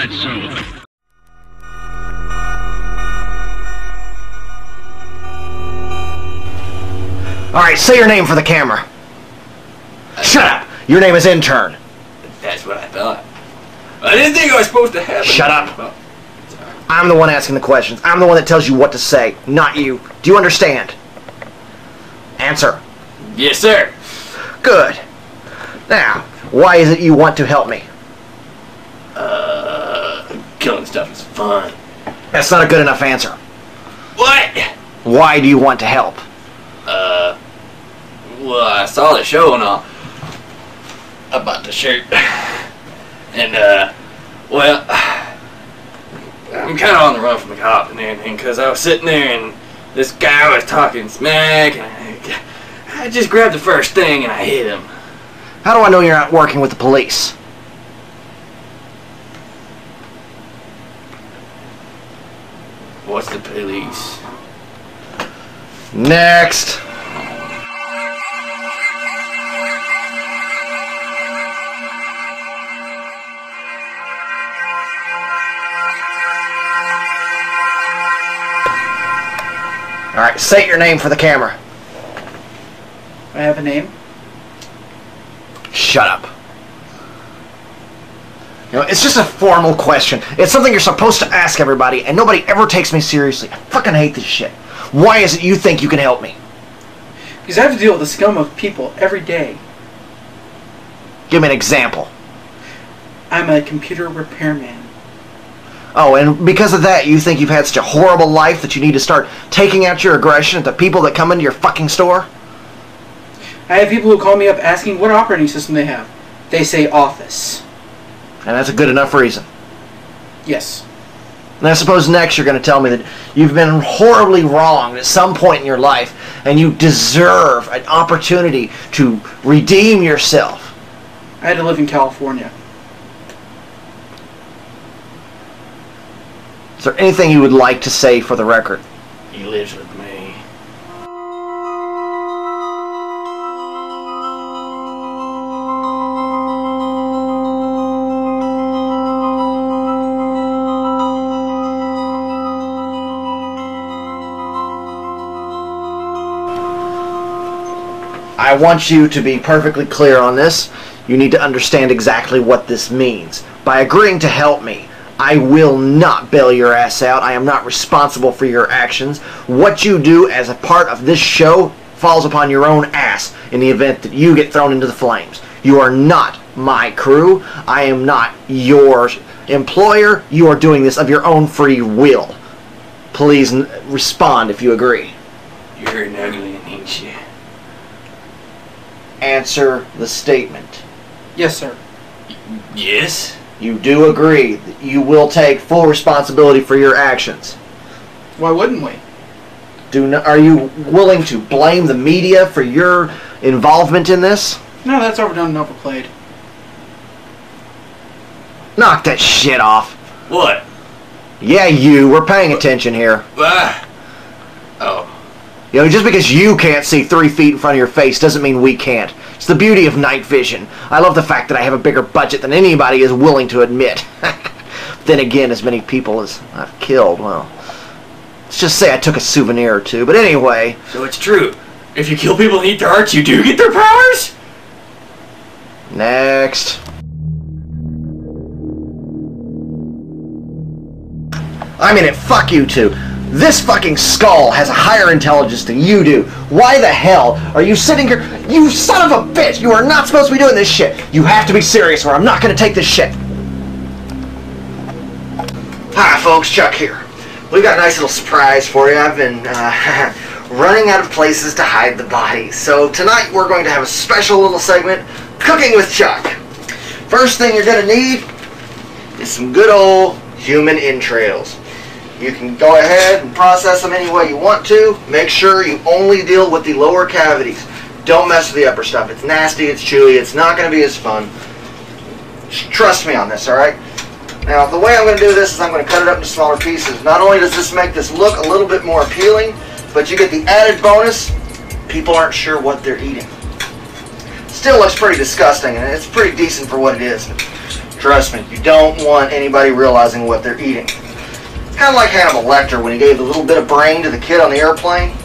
that so? Alright, say your name for the camera. Shut up! Your name is Intern. That's what I thought. I didn't think I was supposed to have it. Shut up! I'm the one asking the questions. I'm the one that tells you what to say, not you. Do you understand? Answer. Yes, sir. Good. Now, why is it you want to help me? Killing stuff is fun. That's not a good enough answer. What? Why do you want to help? Well, I saw the show and all about the shirt. And, well, I'm kind of on the run from the cop and everything, because I was sitting there and this guy was talking smack, and I just grabbed the first thing and I hit him. How do I know you're not working with the police? What's the police? Next. Alright, state your name for the camera. I have a name? Shut up. You know, it's just a formal question. It's something you're supposed to ask everybody, and nobody ever takes me seriously. I fucking hate this shit. Why is it you think you can help me? Because I have to deal with the scum of people every day. Give me an example. I'm a computer repairman. Oh, and because of that, you think you've had such a horrible life that you need to start taking out your aggression at the people that come into your fucking store? I have people who call me up asking what operating system they have. They say Office. And that's a good enough reason. Yes. And I suppose next you're going to tell me that you've been horribly wronged at some point in your life and you deserve an opportunity to redeem yourself. I had to live in California. Is there anything you would like to say for the record? He lives with me. I want you to be perfectly clear on this. You need to understand exactly what this means. By agreeing to help me, I will not bail your ass out. I am not responsible for your actions. What you do as a part of this show falls upon your own ass in the event that you get thrown into the flames. You are not my crew. I am not your employer. You are doing this of your own free will. Please respond if you agree. You're an ugly, ain't you? Answer the statement. Yes, sir. Yes? You do agree that you will take full responsibility for your actions. Why wouldn't we? Are you willing to blame the media for your involvement in this? No, that's overdone and overplayed. Knock that shit off. What? Yeah, you. We're paying attention here. Oh. You know, just because you can't see 3 feet in front of your face doesn't mean we can't. It's the beauty of night vision. I love the fact that I have a bigger budget than anybody is willing to admit. Then again, as many people as I've killed, well, let's just say I took a souvenir or two. But anyway... So it's true. If you kill people and eat their hearts, you do get their powers? Next. I mean it, fuck you two. This fucking skull has a higher intelligence than you do. Why the hell are you sitting here? You son of a bitch! You are not supposed to be doing this shit. You have to be serious or I'm not going to take this shit. Hi folks, Chuck here. We've got a nice little surprise for you. I've been running out of places to hide the bodies. So tonight we're going to have a special little segment, Cooking with Chuck. First thing you're going to need is some good old human entrails. You can go ahead and process them any way you want to. Make sure you only deal with the lower cavities. Don't mess with the upper stuff. It's nasty, it's chewy, it's not going to be as fun. Trust me on this, alright? Now, the way I'm going to do this is I'm going to cut it up into smaller pieces. Not only does this make this look a little bit more appealing, but you get the added bonus, people aren't sure what they're eating. Still looks pretty disgusting, and it's pretty decent for what it is. Trust me, you don't want anybody realizing what they're eating. Kind of like Hannibal Lecter when he gave a little bit of brain to the kid on the airplane.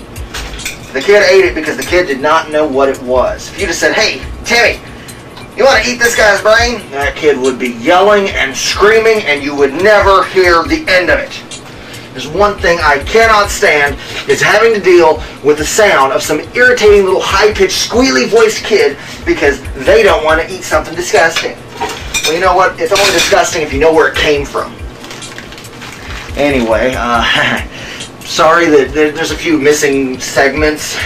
The kid ate it because the kid did not know what it was. If you just said, "Hey, Timmy, you want to eat this guy's brain?" that kid would be yelling and screaming, and you would never hear the end of it. There's one thing I cannot stand, is having to deal with the sound of some irritating little high-pitched, squealy-voiced kid because they don't want to eat something disgusting. Well, you know what? It's only disgusting if you know where it came from. Anyway, sorry that there's a few missing segments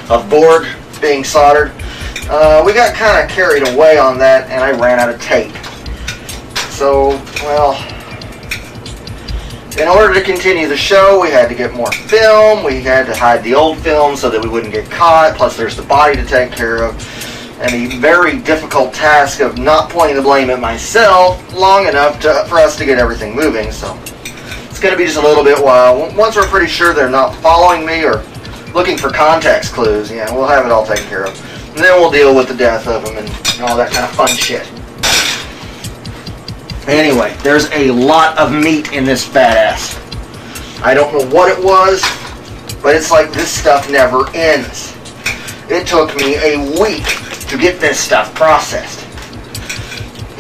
of Borg being soldered. We got kind of carried away on that, and I ran out of tape. So, well, in order to continue the show, we had to get more film. We had to hide the old film so that we wouldn't get caught. Plus, there's the body to take care of. And the very difficult task of not pointing the blame at myself long enough for us to get everything moving. So it's going to be just a little bit while. Once we're pretty sure they're not following me or looking for context clues, yeah, we'll have it all taken care of. And then we'll deal with the death of them and all that kind of fun shit. Anyway, there's a lot of meat in this badass. I don't know what it was, but it's like this stuff never ends. It took me a week to get this stuff processed.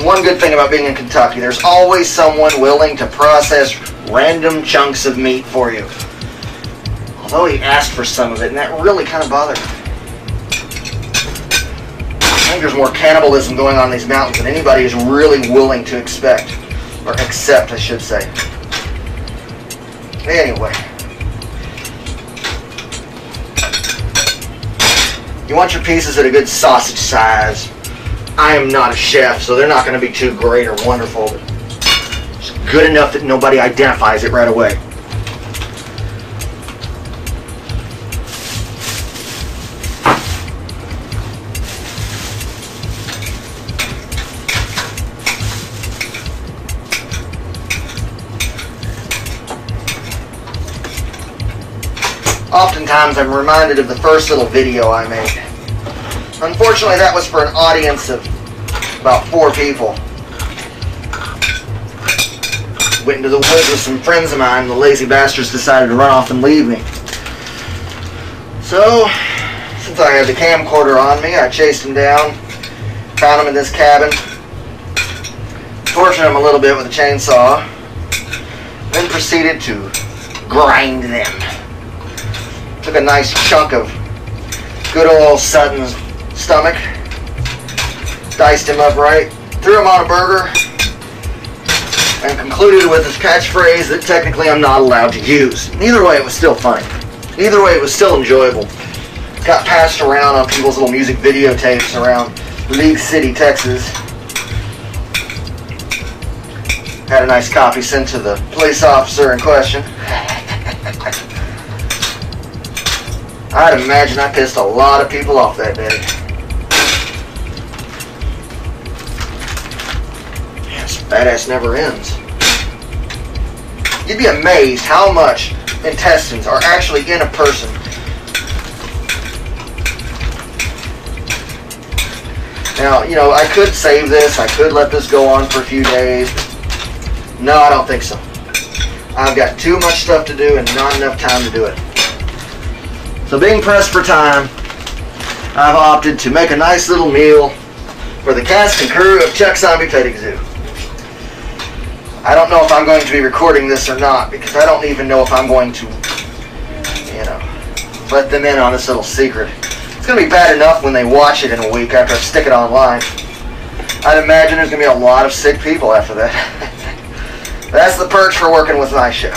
One good thing about being in Kentucky, there's always someone willing to process random chunks of meat for you. Although he asked for some of it, and that really kind of bothered me. I think there's more cannibalism going on in these mountains than anybody is really willing to expect. Or accept, I should say. Anyway. You want your pieces at a good sausage size. I am not a chef, so they're not going to be too great or wonderful, but just good enough that nobody identifies it right away. Oftentimes I'm reminded of the first little video I made. Unfortunately, that was for an audience of about 4 people. Went into the woods with some friends of mine, and the lazy bastards decided to run off and leave me. So, since I had the camcorder on me, I chased them down, found them in this cabin, tortured them a little bit with a chainsaw, then proceeded to grind them. Took a nice chunk of good old Sutton's stomach, diced him up right, threw him on a burger, and concluded with his catchphrase that technically I'm not allowed to use. Either way, it was still funny. Either way, it was still enjoyable. Got passed around on people's little music videotapes around League City, Texas. Had a nice copy sent to the police officer in question. I'd imagine I pissed a lot of people off that day. Yes, badass never ends. You'd be amazed how much intestines are actually in a person. Now, you know, I could save this. I could let this go on for a few days. No, I don't think so. I've got too much stuff to do and not enough time to do it. So being pressed for time, I've opted to make a nice little meal for the cast and crew of Chuck Zombie Petting Zoo. I don't know if I'm going to be recording this or not, because I don't even know if I'm going to, you know, let them in on this little secret. It's going to be bad enough when they watch it in a week after I stick it online. I'd imagine there's going to be a lot of sick people after that. That's the perks for working with my show.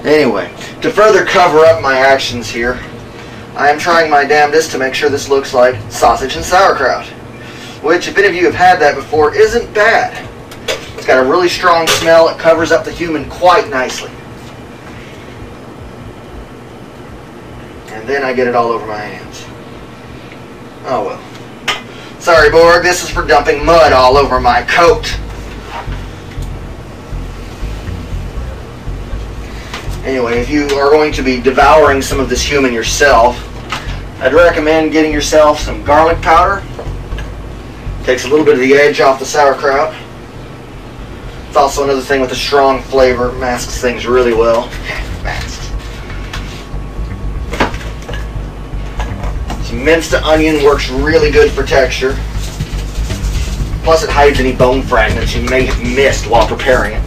Anyway, to further cover up my actions here, I am trying my damnedest to make sure this looks like sausage and sauerkraut, which, if any of you have had that before, isn't bad. It's got a really strong smell. It covers up the human quite nicely. And then I get it all over my hands. Oh well. Sorry, Borg, this is for dumping mud all over my coat. Anyway, if you are going to be devouring some of this human yourself, I'd recommend getting yourself some garlic powder. Takes a little bit of the edge off the sauerkraut. It's also another thing with a strong flavor. Masks things really well. Masks. Some minced onion works really good for texture. Plus it hides any bone fragments you may have missed while preparing it.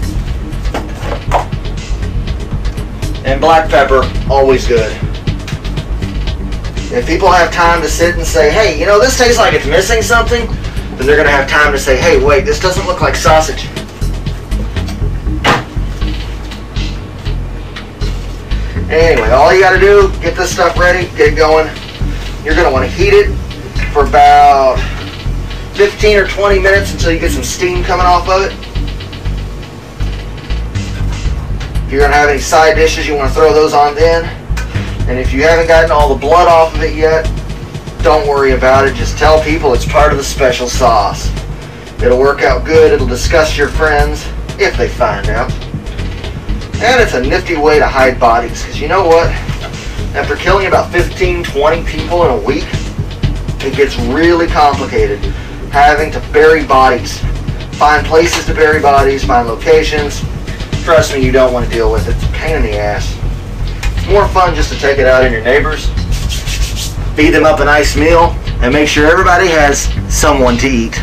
And black pepper, always good. If people have time to sit and say, hey, you know, this tastes like it's missing something, then they're going to have time to say, hey, wait, this doesn't look like sausage. Anyway, all you got to do, get this stuff ready, get it going. You're going to want to heat it for about 15 or 20 minutes until you get some steam coming off of it. If you're going to have any side dishes, you want to throw those on then. And if you haven't gotten all the blood off of it yet, don't worry about it. Just tell people it's part of the special sauce. It'll work out good. It'll disgust your friends if they find out. And it's a nifty way to hide bodies, because you know what? After killing about 15, 20 people in a week, it gets really complicated having to bury bodies. Find places to bury bodies, find locations. Trust me, you don't want to deal with it. It's a pain in the ass. It's more fun just to take it out on your neighbors, feed them up a nice meal, and make sure everybody has someone to eat.